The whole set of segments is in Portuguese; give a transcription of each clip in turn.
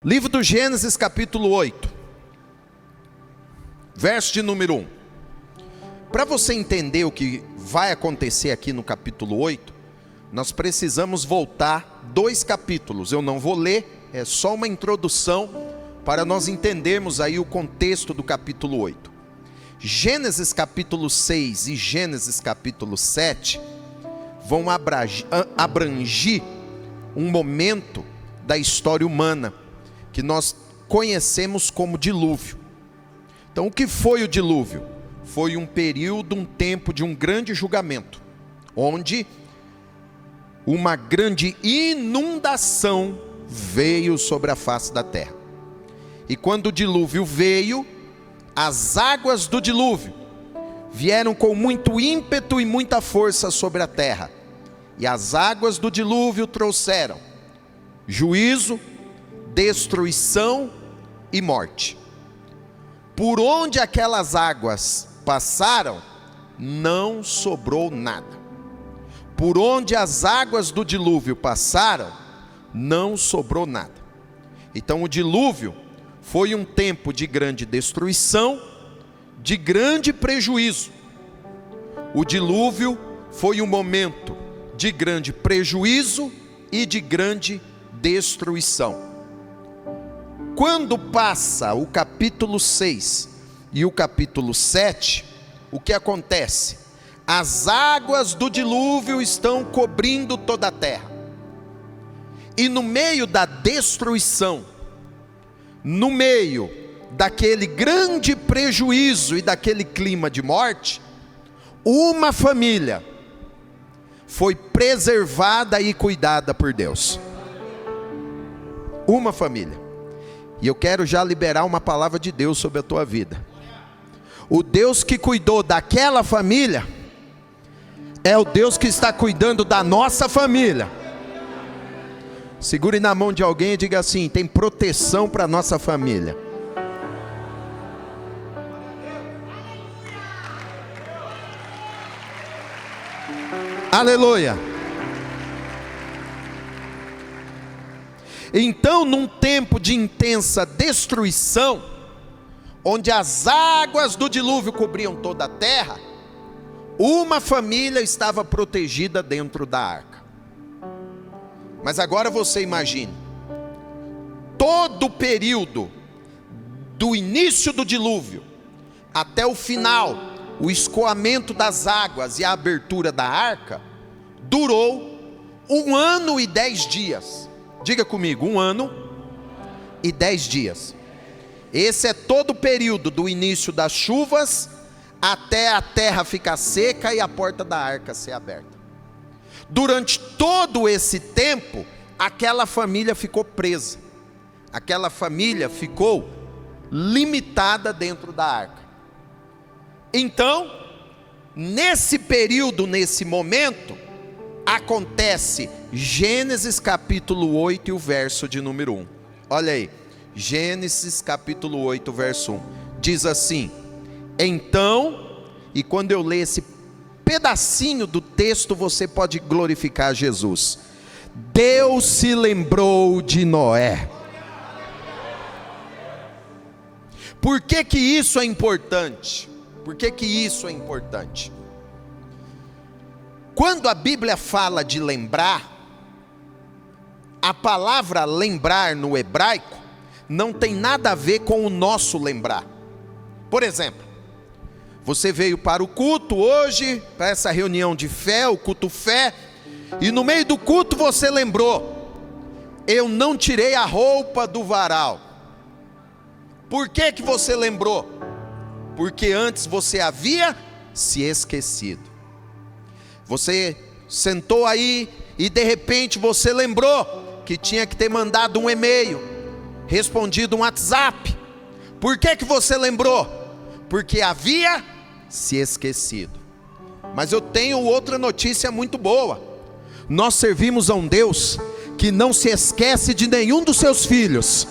Livro do Gênesis, capítulo 8, verso de número 1. Para você entender o que vai acontecer aqui no capítulo 8, nós precisamos voltar 2 capítulos. Eu não vou ler, é só uma introdução para nós entendermos aí o contexto do capítulo 8. Gênesis capítulo 6 e Gênesis capítulo 7 vão abranger um momento da história humana que nós conhecemos como dilúvio. Então, o que foi o dilúvio? Foi um período, um tempo de um grande julgamento, onde uma grande inundação veio sobre a face da terra. E quando o dilúvio veio, as águas do dilúvio vieram com muito ímpeto e muita força sobre a terra. E as águas do dilúvio trouxeram juízo, destruição e morte. Por onde aquelas águas passaram, não sobrou nada. Por onde as águas do dilúvio passaram, não sobrou nada. Então o dilúvio foi um tempo de grande destruição, de grande prejuízo. O dilúvio foi um momento de grande prejuízo e de grande destruição. Quando passa o capítulo 6 e o capítulo 7, o que acontece? As águas do dilúvio estão cobrindo toda a terra. E no meio da destruição, no meio daquele grande prejuízo e daquele clima de morte, uma família foi preservada e cuidada por Deus. Uma família. E eu quero já liberar uma palavra de Deus sobre a tua vida. O Deus que cuidou daquela família é o Deus que está cuidando da nossa família. Segure na mão de alguém e diga assim: tem proteção para a nossa família. Aleluia. Então, num tempo de intensa destruição, onde as águas do dilúvio cobriam toda a terra, uma família estava protegida dentro da arca. Mas agora você imagine, todo o período do início do dilúvio até o final, o escoamento das águas e a abertura da arca, durou 1 ano e 10 dias. Diga comigo, 1 ano e 10 dias. Esse é todo o período do início das chuvas até a terra ficar seca e a porta da arca ser aberta. Durante todo esse tempo, aquela família ficou presa. Aquela família ficou limitada dentro da arca. Então, nesse período, nesse momento, acontece Gênesis capítulo 8 e o verso de número 1. Olha aí, Gênesis capítulo 8, verso 1. Diz assim: então, e quando eu ler esse pedacinho do texto, você pode glorificar Jesus. Deus se lembrou de Noé. Por que que isso é importante? Por que que isso é importante? Quando a Bíblia fala de lembrar, a palavra lembrar no hebraico não tem nada a ver com o nosso lembrar. Por exemplo, você veio para o culto hoje, para essa reunião de fé, o culto fé, e no meio do culto você lembrou: eu não tirei a roupa do varal. Por que que você lembrou? Porque antes você havia se esquecido. Você sentou aí e de repente você lembrou que tinha que ter mandado um e-mail, respondido um WhatsApp. Por que que você lembrou? Porque havia se esquecido. Mas eu tenho outra notícia muito boa. Nós servimos a um Deus que não se esquece de nenhum dos seus filhos.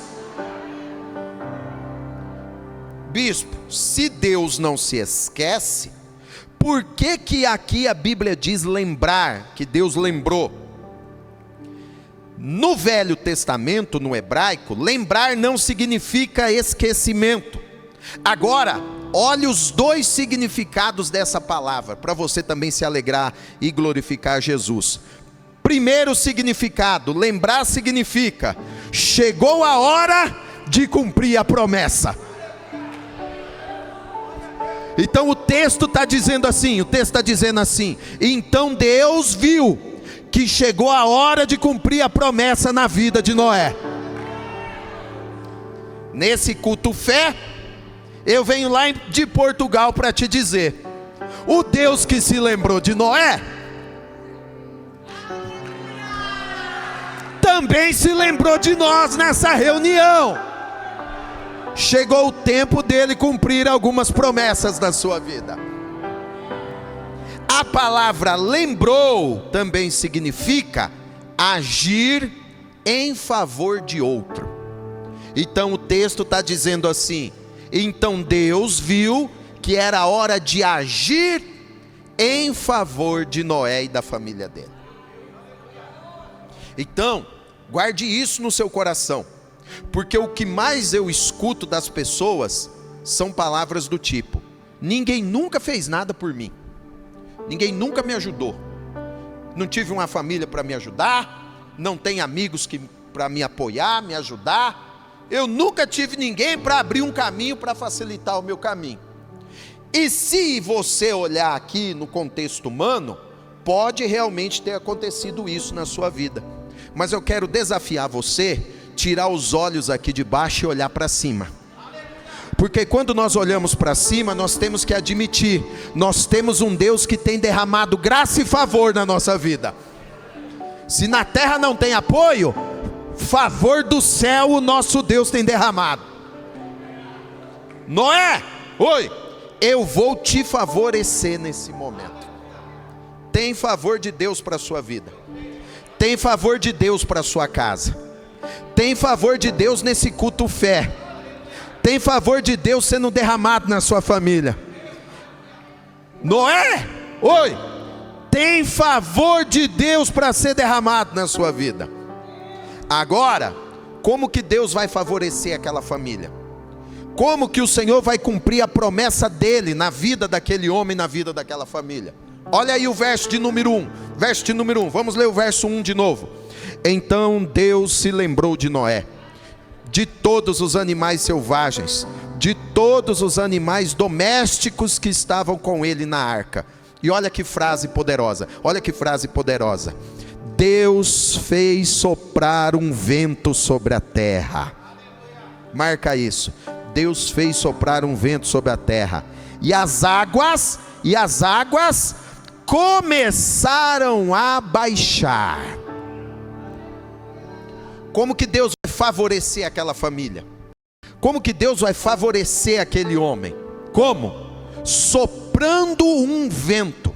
Bispo, se Deus não se esquece, por que que aqui a Bíblia diz lembrar, que Deus lembrou? No Velho Testamento, no hebraico, lembrar não significa esquecimento. Agora, olhe os dois significados dessa palavra, para você também se alegrar e glorificar Jesus. Primeiro significado, lembrar significa: chegou a hora de cumprir a promessa. Então o texto está dizendo assim, então Deus viu que chegou a hora de cumprir a promessa na vida de Noé. Nesse culto fé, eu venho lá de Portugal para te dizer: o Deus que se lembrou de Noé, também se lembrou de nós nessa reunião. Chegou o tempo dele cumprir algumas promessas na sua vida. A palavra lembrou também significa agir em favor de outro. Então o texto está dizendo assim: então Deus viu que era hora de agir em favor de Noé e da família dele. Então, guarde isso no seu coração, porque o que mais eu escuto das pessoas são palavras do tipo: ninguém nunca fez nada por mim, ninguém nunca me ajudou, não tive uma família para me ajudar, não tenho amigos para me apoiar, me ajudar, eu nunca tive ninguém para abrir um caminho para facilitar o meu caminho. E se você olhar aqui no contexto humano, pode realmente ter acontecido isso na sua vida, mas eu quero desafiar você, tirar os olhos aqui de baixo e olhar para cima. Porque quando nós olhamos para cima, nós temos que admitir: nós temos um Deus que tem derramado graça e favor na nossa vida. Se na terra não tem apoio, favor do céu o nosso Deus tem derramado. Noé, oi, eu vou te favorecer nesse momento. Tem favor de Deus para a sua vida, tem favor de Deus para a sua casa, tem favor de Deus nesse culto fé, tem favor de Deus sendo derramado na sua família. Noé, oi, tem favor de Deus para ser derramado na sua vida. Agora, como que Deus vai favorecer aquela família? Como que o Senhor vai cumprir a promessa dele na vida daquele homem, na vida daquela família? Olha aí o verso de número 1, vamos ler o verso 1 de novo. Então Deus se lembrou de Noé, de todos os animais selvagens, de todos os animais domésticos que estavam com ele na arca. E olha que frase poderosa, Deus fez soprar um vento sobre a terra. Marca isso, Deus fez soprar um vento sobre a terra, e as águas começaram a baixar. Como que Deus vai favorecer aquela família? Como que Deus vai favorecer aquele homem? Como? Soprando um vento.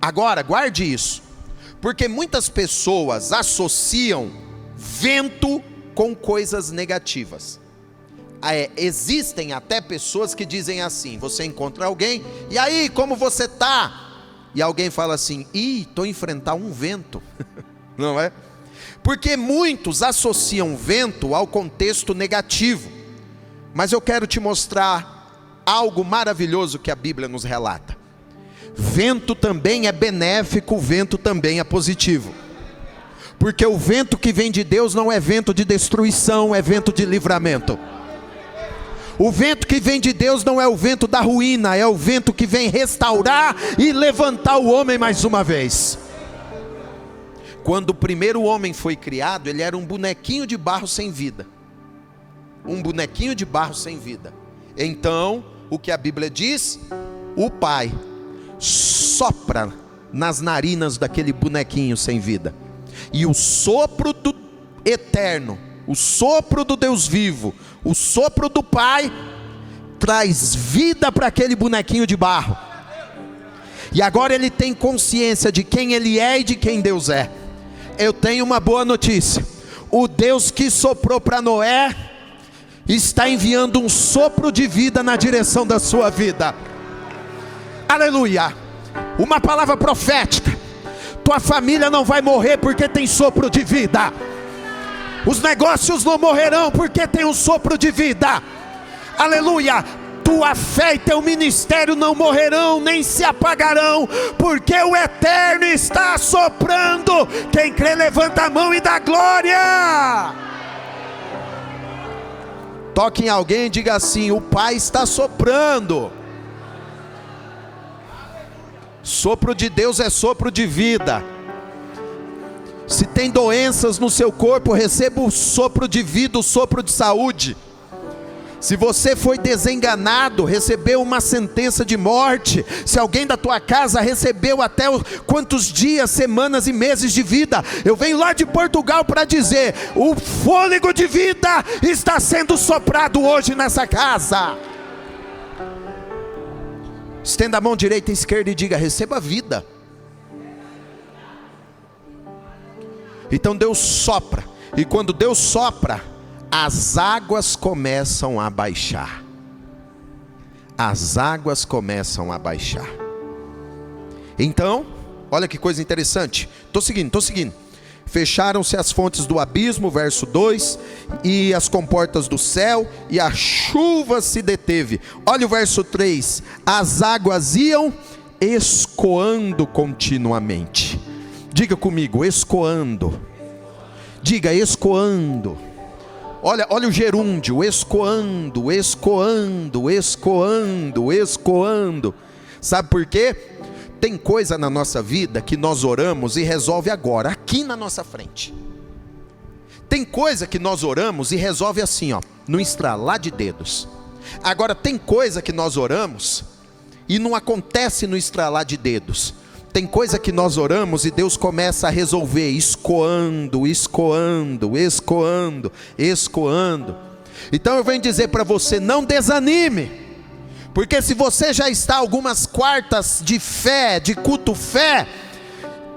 Agora, guarde isso, porque muitas pessoas associam vento com coisas negativas. Existem até pessoas que dizem assim: você encontra alguém, e aí, como você está? E alguém fala assim: estou enfrentando um vento. Não é? Porque muitos associam vento ao contexto negativo. Mas eu quero te mostrar algo maravilhoso que a Bíblia nos relata. Vento também é benéfico, vento também é positivo. Porque o vento que vem de Deus não é vento de destruição, é vento de livramento. O vento que vem de Deus não é o vento da ruína, é o vento que vem restaurar e levantar o homem mais uma vez. Quando o primeiro homem foi criado, ele era um bonequinho de barro sem vida. Então, o que a Bíblia diz? O Pai sopra nas narinas daquele bonequinho sem vida, e o sopro do eterno, o sopro do Deus vivo, o sopro do Pai traz vida para aquele bonequinho de barro. E agora ele tem consciência de quem ele é e de quem Deus é. Eu tenho uma boa notícia: o Deus que soprou para Noé está enviando um sopro de vida na direção da sua vida. Aleluia! Uma palavra profética: tua família não vai morrer porque tem sopro de vida. Os negócios não morrerão porque tem um sopro de vida. Aleluia. Tua fé e teu ministério não morrerão nem se apagarão, porque o Eterno está soprando. Quem crê levanta a mão e dá glória. Toque em alguém e diga assim: o Pai está soprando. Sopro de Deus é sopro de vida. Se tem doenças no seu corpo, receba o sopro de vida, o sopro de saúde. Se você foi desenganado, recebeu uma sentença de morte. Se alguém da tua casa recebeu até quantos dias, semanas e meses de vida, eu venho lá de Portugal para dizer: o fôlego de vida está sendo soprado hoje nessa casa. Estenda a mão direita e esquerda e diga: receba vida. Então Deus sopra, e quando Deus sopra, as águas começam a baixar. As águas começam a baixar. Então, olha que coisa interessante. Estou seguindo. Fecharam-se as fontes do abismo, verso 2, e as comportas do céu, e a chuva se deteve. Olha o verso 3. As águas iam escoando continuamente. Diga comigo: escoando. Diga: escoando. Olha o gerúndio: escoando, escoando, escoando, escoando. Sabe por quê? Tem coisa na nossa vida que nós oramos e resolve agora, aqui na nossa frente. Tem coisa que nós oramos e resolve assim, ó, no estralar de dedos. Agora tem coisa que nós oramos e não acontece no estralar de dedos. Tem coisa que nós oramos e Deus começa a resolver, escoando, escoando, escoando, escoando. Então eu venho dizer para você: não desanime, porque se você já está algumas quartas de fé, de culto fé,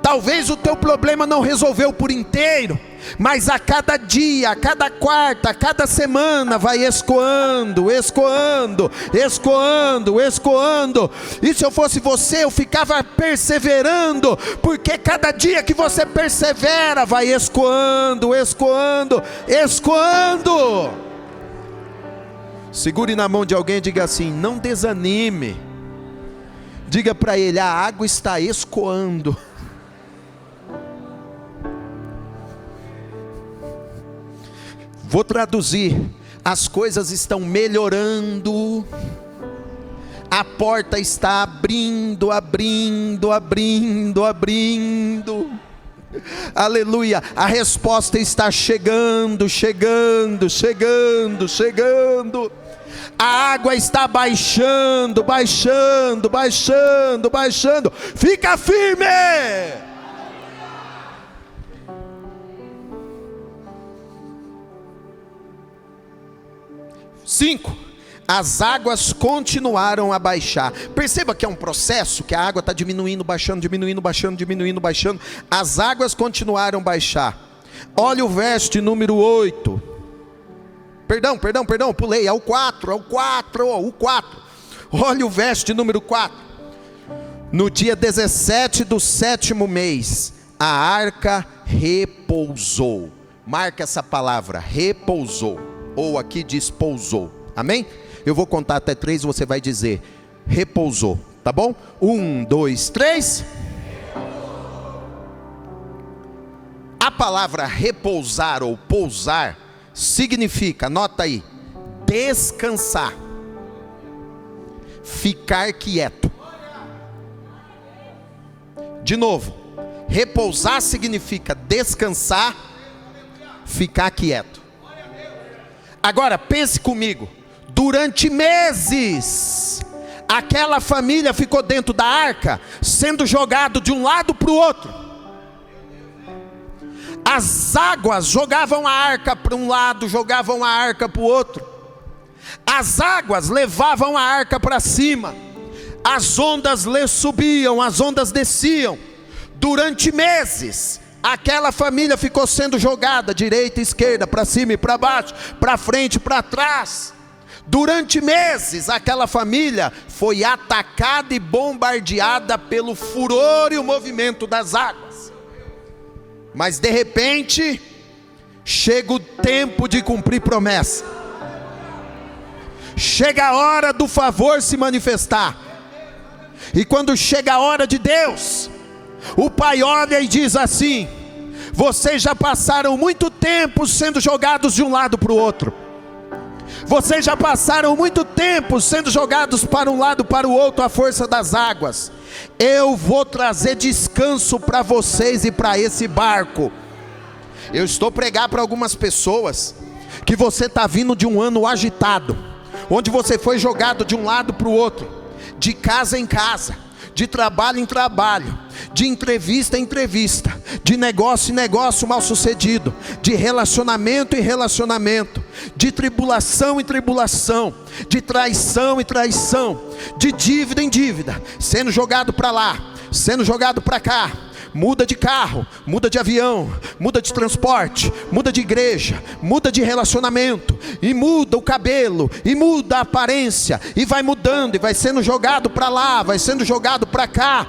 talvez o teu problema não resolveu por inteiro, mas a cada dia, a cada quarta, a cada semana vai escoando, escoando, escoando, escoando. E se eu fosse você, eu ficava perseverando, porque cada dia que você persevera, vai escoando, escoando, escoando. Segure na mão de alguém e diga assim: não desanime. Diga para ele: a água está escoando. Vou traduzir: as coisas estão melhorando, a porta está abrindo, abrindo, abrindo, abrindo. Aleluia, a resposta está chegando, chegando, chegando, chegando. A água está baixando, baixando, baixando, baixando. Fica firme. 5. As águas continuaram a baixar. Perceba que é um processo, que a água está diminuindo, baixando, diminuindo, baixando, diminuindo, baixando. As águas continuaram a baixar. Olha o verso de número 8. Perdão, pulei, é o 4. Olha o verso de número 4. No dia 17 do 7º mês, a arca repousou. Marca essa palavra, repousou. Ou aqui diz pousou, amém? Eu vou contar até 3 e você vai dizer repousou, tá bom? 1, 2, 3. A palavra repousar ou pousar significa, anota aí, descansar, ficar quieto. De novo, repousar significa descansar, ficar quieto. Agora pense comigo: durante meses, aquela família ficou dentro da arca, sendo jogado de um lado para o outro. As águas jogavam a arca para um lado, jogavam a arca para o outro. As águas levavam a arca para cima. As ondas lhe subiam, as ondas desciam. Durante meses, aquela família ficou sendo jogada, direita e esquerda, para cima e para baixo, para frente e para trás. Durante meses, aquela família foi atacada e bombardeada pelo furor e o movimento das águas. Mas de repente, chega o tempo de cumprir promessa. Chega a hora do favor se manifestar. E quando chega a hora de Deus, o pai olha e diz assim: vocês já passaram muito tempo sendo jogados de um lado para o outro. Vocês já passaram muito tempo sendo jogados para um lado para o outro à força das águas. Eu vou trazer descanso para vocês e para esse barco. Eu estou pregando para algumas pessoas que você está vindo de um ano agitado, onde você foi jogado de um lado para o outro, de casa em casa, de trabalho em trabalho, de entrevista em entrevista, de negócio em negócio mal sucedido, de relacionamento em relacionamento, de tribulação em tribulação, de traição em traição, de dívida em dívida, sendo jogado para lá, sendo jogado para cá. Muda de carro, muda de avião, muda de transporte, muda de igreja, muda de relacionamento, e muda o cabelo, e muda a aparência, e vai mudando, e vai sendo jogado para lá, vai sendo jogado para cá.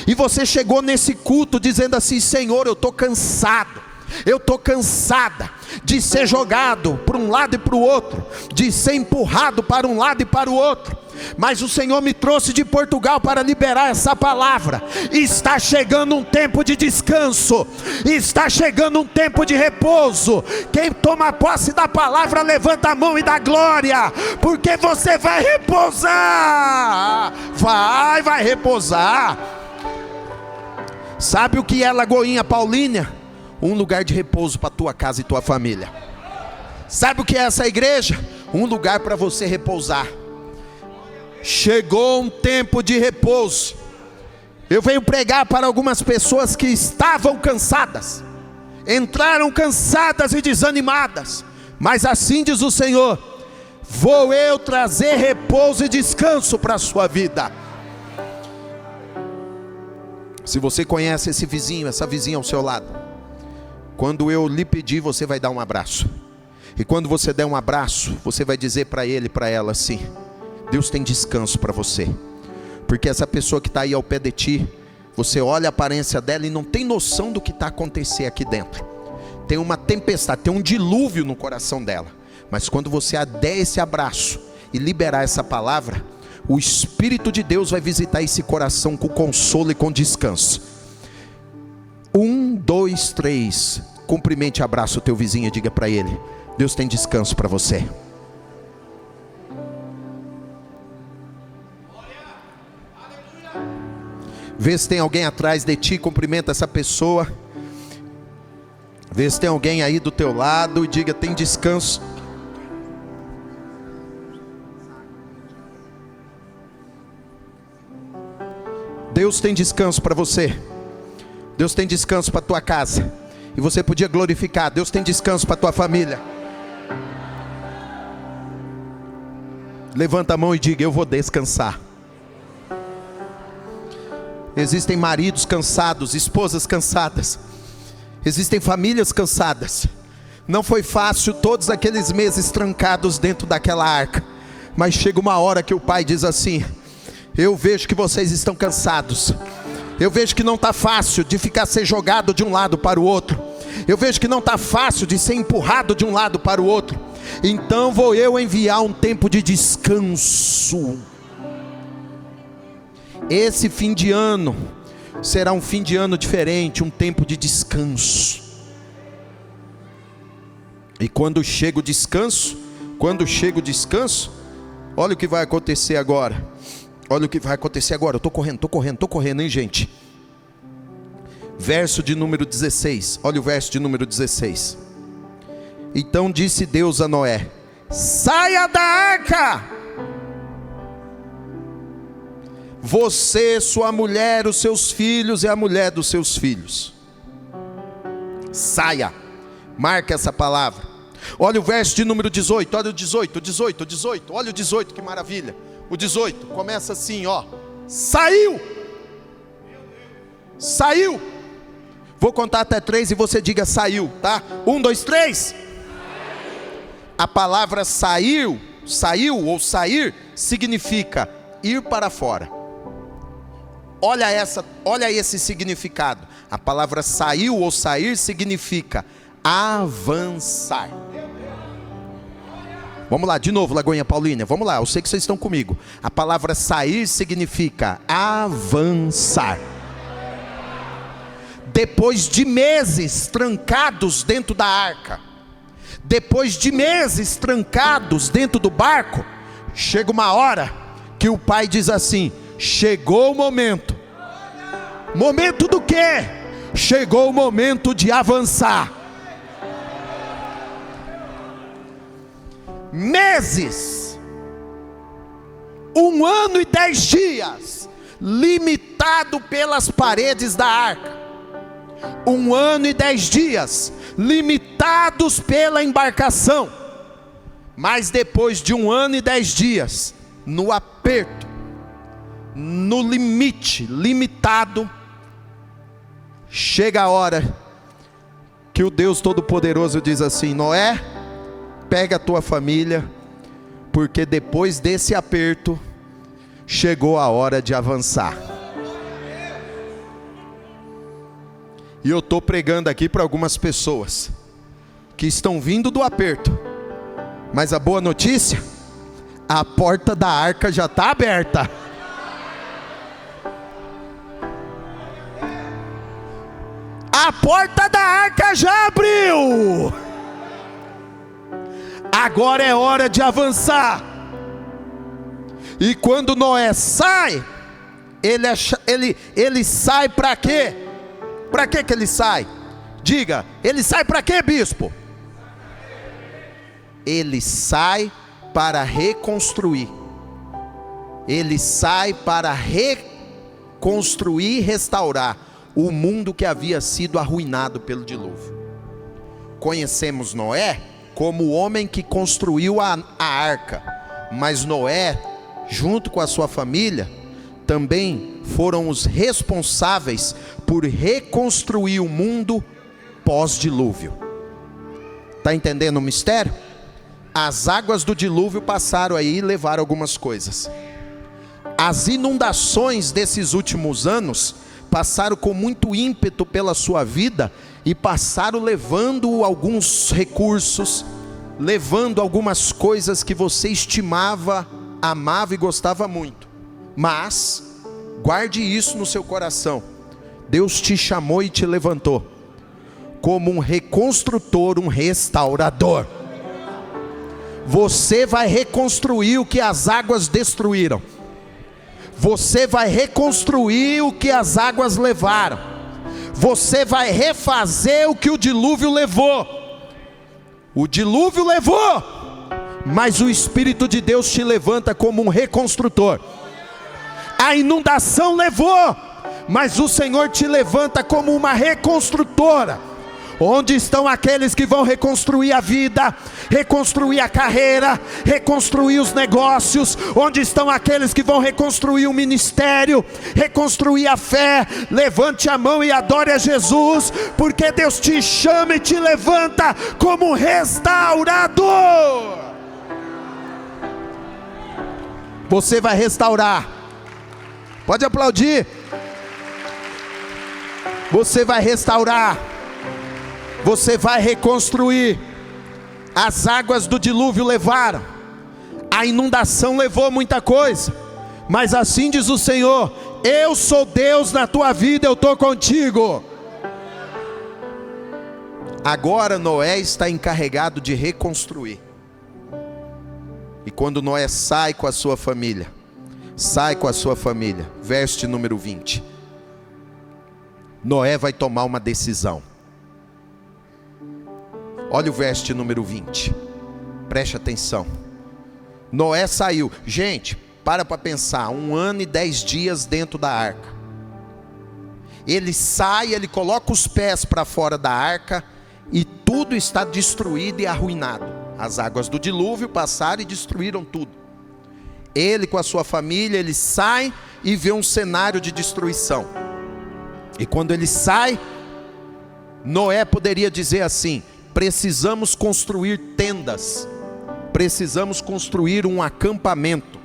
E você chegou nesse culto dizendo assim: Senhor, eu estou cansado, eu estou cansada de ser jogado para um lado e para o outro, de ser empurrado para um lado e para o outro. Mas o Senhor me trouxe de Portugal para liberar essa palavra. Está chegando um tempo de descanso, está chegando um tempo de repouso. Quem toma posse da palavra, levanta a mão e dá glória, porque você vai repousar. Vai repousar. Sabe o que é Lagoinha Paulínia? Um lugar de repouso para tua casa e tua família. Sabe o que é essa igreja? Um lugar para você repousar. Chegou um tempo de repouso. Eu venho pregar para algumas pessoas que estavam cansadas, entraram cansadas e desanimadas, mas assim diz o Senhor: vou eu trazer repouso e descanso para a sua vida. Se você conhece esse vizinho, essa vizinha ao seu lado, quando eu lhe pedir, você vai dar um abraço. E quando você der um abraço, você vai dizer para ele, para ela assim: Deus tem descanso para você. Porque essa pessoa que está aí ao pé de ti, você olha a aparência dela e não tem noção do que está acontecendo aqui dentro. Tem uma tempestade, tem um dilúvio no coração dela. Mas quando você der esse abraço e liberar essa palavra, o Espírito de Deus vai visitar esse coração com consolo e com descanso. 1, 2, 3. Cumprimente e abraça o teu vizinho e diga para ele: Deus tem descanso para você. Vê se tem alguém atrás de ti, cumprimenta essa pessoa. Vê se tem alguém aí do teu lado e diga: tem descanso. Deus tem descanso para você. Deus tem descanso para tua casa. E você podia glorificar: Deus tem descanso para tua família. Levanta a mão e diga: eu vou descansar. Existem maridos cansados, esposas cansadas, existem famílias cansadas. Não foi fácil todos aqueles meses trancados dentro daquela arca, mas chega uma hora que o pai diz assim: eu vejo que vocês estão cansados, eu vejo que não está fácil de ficar ser jogado de um lado para o outro, eu vejo que não está fácil de ser empurrado de um lado para o outro, então vou eu enviar um tempo de descanso. Esse fim de ano será um fim de ano diferente, um tempo de descanso. E quando chega o descanso, olha o que vai acontecer agora. Olha o que vai acontecer agora. Eu estou correndo, hein, gente? Verso de número 16. Olha o verso de número 16. Então disse Deus a Noé: saia da arca, você, sua mulher, os seus filhos e a mulher dos seus filhos. Saia. Marca essa palavra. Olha o verso de número 18. Olha o 18. Olha o 18, que maravilha. O 18 começa assim, ó: saiu. Saiu. Vou contar até 3 e você diga: saiu, tá? 1, 2, 3. A palavra saiu ou sair significa ir para fora. Olha esse significado. A palavra saiu ou sair significa avançar. Vamos lá, de novo, Lagoinha Paulínia, vamos lá, eu sei que vocês estão comigo. A palavra sair significa avançar. Depois de meses trancados dentro da arca, depois de meses trancados dentro do barco, chega uma hora que o pai diz assim: chegou o momento. Momento do quê? Chegou o momento de avançar. Meses, 1 ano e 10 dias, limitado pelas paredes da arca. 1 ano e 10 dias, limitados pela embarcação. Mas depois de 1 ano e 10 dias, no aperto, no limite, limitado, chega a hora que o Deus Todo-Poderoso diz assim: Noé, pega a tua família, porque depois desse aperto, chegou a hora de avançar. E eu estou pregando aqui para algumas pessoas que estão vindo do aperto, mas a boa notícia, a porta da arca já está aberta. A porta da arca já abriu. Agora é hora de avançar. E quando Noé sai, ele sai para quê? Para que ele sai? Diga, ele sai para quê, bispo? Ele sai para reconstruir. Ele sai para reconstruir e restaurar o mundo que havia sido arruinado pelo dilúvio. Conhecemos Noé como o homem que construiu a arca, mas Noé, junto com a sua família, também foram os responsáveis por reconstruir o mundo pós-dilúvio. Está entendendo o mistério? As águas do dilúvio passaram aí e levaram algumas coisas. As inundações desses últimos anos passaram com muito ímpeto pela sua vida e passaram levando alguns recursos, levando algumas coisas que você estimava, amava e gostava muito. Mas guarde isso no seu coração: Deus te chamou e te levantou como um reconstrutor, um restaurador. Você vai reconstruir o que as águas destruíram. Você vai reconstruir o que as águas levaram. Você vai refazer o que o dilúvio levou. O dilúvio levou, mas o Espírito de Deus te levanta como um reconstrutor. A inundação levou, mas o Senhor te levanta como uma reconstrutora. Onde estão aqueles que vão reconstruir a vida, reconstruir a carreira, reconstruir os negócios? Onde estão aqueles que vão reconstruir o ministério, reconstruir a fé? Levante a mão e adore a Jesus, porque Deus te chama e te levanta como um restaurador. Você vai restaurar. Pode aplaudir. Você vai restaurar. Você vai reconstruir. As águas do dilúvio levaram, a inundação levou muita coisa, mas assim diz o Senhor: eu sou Deus na tua vida, eu estou contigo. Agora Noé está encarregado de reconstruir. E quando Noé sai com a sua família, verso de número 20, Noé vai tomar uma decisão. Olha o verso de número 20, preste atenção. Noé saiu, gente, para pensar, 1 ano e 10 dias dentro da arca. Ele sai, ele coloca os pés para fora da arca e tudo está destruído e arruinado. As águas do dilúvio passaram e destruíram tudo. Ele com a sua família, ele sai e vê um cenário de destruição. E quando ele sai, Noé poderia dizer assim: precisamos construir tendas, precisamos construir um acampamento.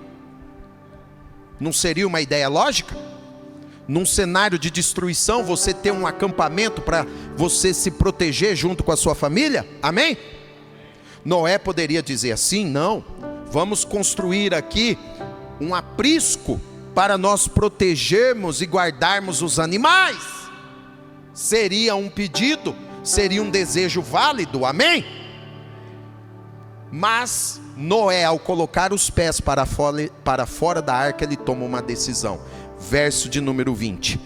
Não seria uma ideia lógica? num cenário de destruição, você ter um acampamento para você se proteger junto com a sua família? Amém? Noé poderia dizer assim: não, vamos construir aqui um aprisco para nós protegermos e guardarmos os animais. Seria um pedido, seria um desejo válido, amém? Mas Noé, ao colocar os pés para fora da arca, ele toma uma decisão. Verso de número 20: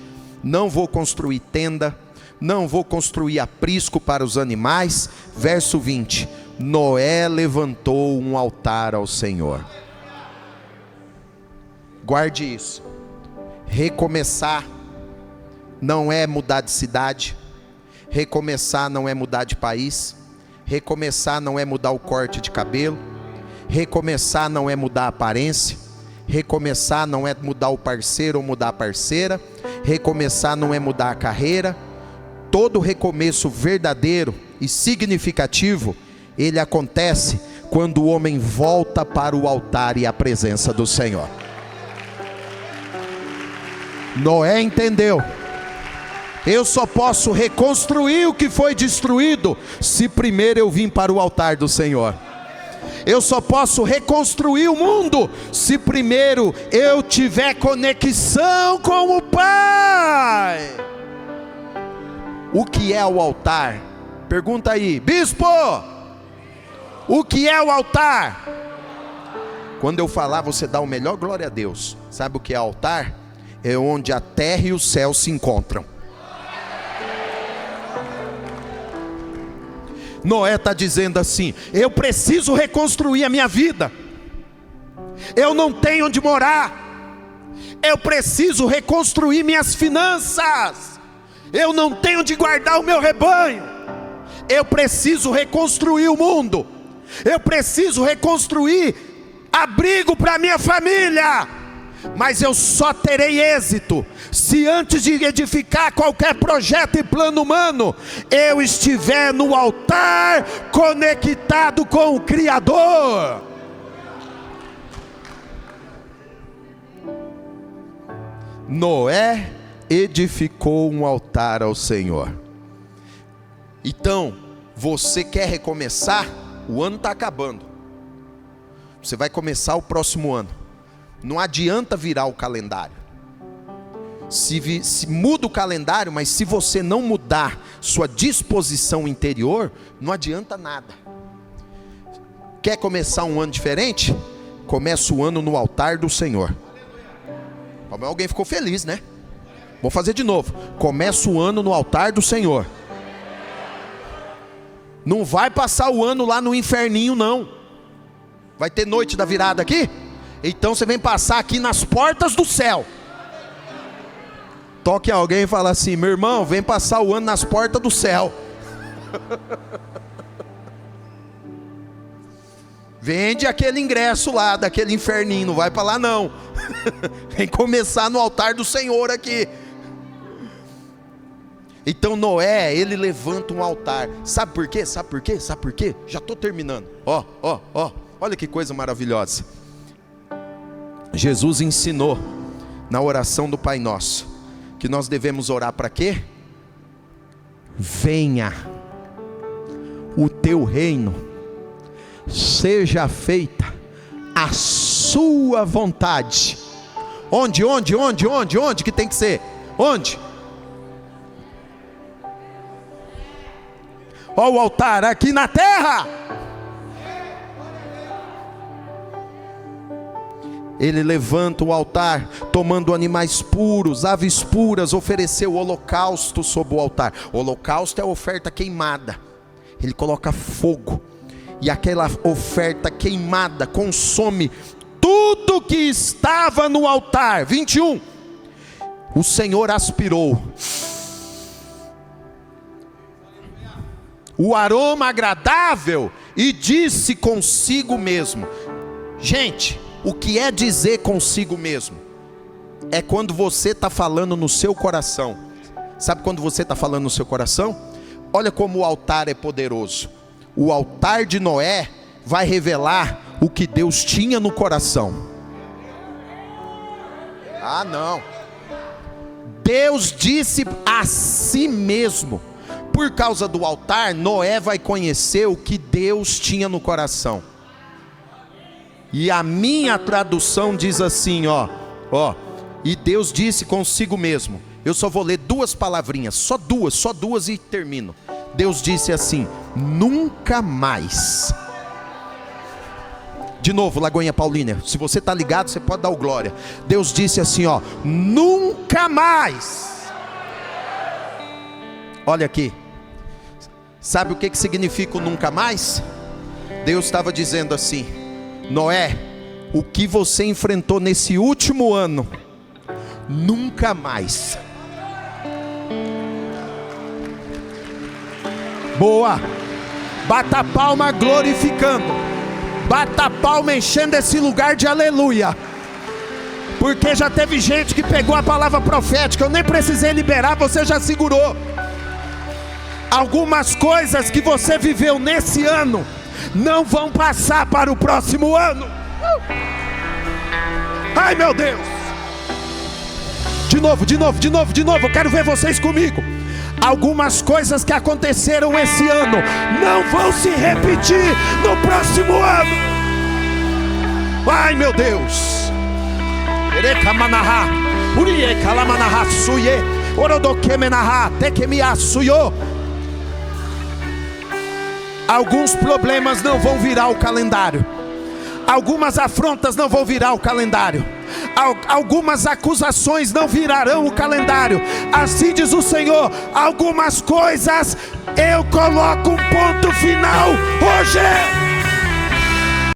não vou construir tenda, não vou construir aprisco para os animais. Verso 20: Noé levantou um altar ao Senhor. Guarde isso. Recomeçar não é mudar de cidade, recomeçar não é mudar de país, recomeçar não é mudar o corte de cabelo, recomeçar não é mudar a aparência, recomeçar não é mudar o parceiro ou mudar a parceira, recomeçar não é mudar a carreira. Todo recomeço verdadeiro e significativo, ele acontece quando o homem volta para o altar e a presença do Senhor. Noé entendeu: eu só posso reconstruir o que foi destruído se primeiro eu vim para o altar do Senhor. Eu só posso reconstruir o mundo se primeiro eu tiver conexão com o Pai. O que é o altar? Pergunta aí, bispo. O que é o altar? Quando eu falar, você dá o melhor glória a Deus. Sabe o que é altar? É onde a terra e o céu se encontram. Noé está dizendo assim: eu preciso reconstruir a minha vida. Eu não tenho onde morar. Eu preciso reconstruir minhas finanças. Eu não tenho onde guardar o meu rebanho. Eu preciso reconstruir o mundo. Eu preciso reconstruir abrigo para minha família. Mas eu só terei êxito se antes de edificar qualquer projeto e plano humano, eu estiver no altar conectado com o Criador. Noé edificou um altar ao Senhor. Então, você quer recomeçar? O ano está acabando. Você vai começar o próximo ano. Não adianta virar o calendário. Se muda o calendário, mas se você não mudar sua disposição interior, não adianta nada. Quer começar um ano diferente? Começa o ano no altar do Senhor. Alguém ficou feliz, né? Vou fazer de novo. Começa o ano no altar do Senhor. Não vai passar o ano lá no inferninho, não. Vai ter noite da virada aqui? Então você vem passar aqui nas portas do céu. Toque alguém e fala assim: meu irmão, vem passar o ano nas portas do céu. Vende aquele ingresso lá, daquele inferninho, não vai para lá não. Vem começar no altar do Senhor aqui. Então Noé, ele levanta um altar. Sabe por quê? Sabe por quê? Sabe por quê? Já estou terminando. Olha que coisa maravilhosa. Jesus ensinou na oração do Pai Nosso que nós devemos orar para quê? Venha o teu reino, seja feita a sua vontade. Onde que tem que ser? Onde? Ó, o altar aqui na terra. Ele levanta o altar, tomando animais puros, aves puras, ofereceu o holocausto sobre o altar. O holocausto é a oferta queimada. Ele coloca fogo, e aquela oferta queimada consome tudo que estava no altar. 21. O Senhor aspirou o aroma agradável e disse consigo mesmo. Gente, o que é dizer consigo mesmo? É quando você está falando no seu coração. Sabe quando você está falando no seu coração? Olha como o altar é poderoso. O altar de Noé vai revelar o que Deus tinha no coração. Ah, não. Deus disse a si mesmo. Por causa do altar, Noé vai conhecer o que Deus tinha no coração. E a minha tradução diz assim, ó, e Deus disse consigo mesmo. Eu só vou ler duas palavrinhas, só duas e termino. Deus disse assim: nunca mais. De novo, Lagoinha Paulínia, se você está ligado, você pode dar o glória. Deus disse assim, ó, nunca mais. Olha aqui, sabe o que significa o nunca mais? Deus estava dizendo assim: Noé, o que você enfrentou nesse último ano, nunca mais. Boa, bata a palma glorificando, bata a palma enchendo esse lugar de aleluia, porque já teve gente que pegou a palavra profética, eu nem precisei liberar, você já segurou. Algumas coisas que você viveu nesse ano não vão passar para o próximo ano. Ai meu Deus. De novo, eu quero ver vocês comigo. Algumas coisas que aconteceram esse ano não vão se repetir no próximo ano. Ai meu Deus. Alguns problemas não vão virar o calendário. Algumas afrontas não vão virar o calendário. Algumas acusações não virarão o calendário. Assim diz o Senhor: algumas coisas eu coloco um ponto final hoje.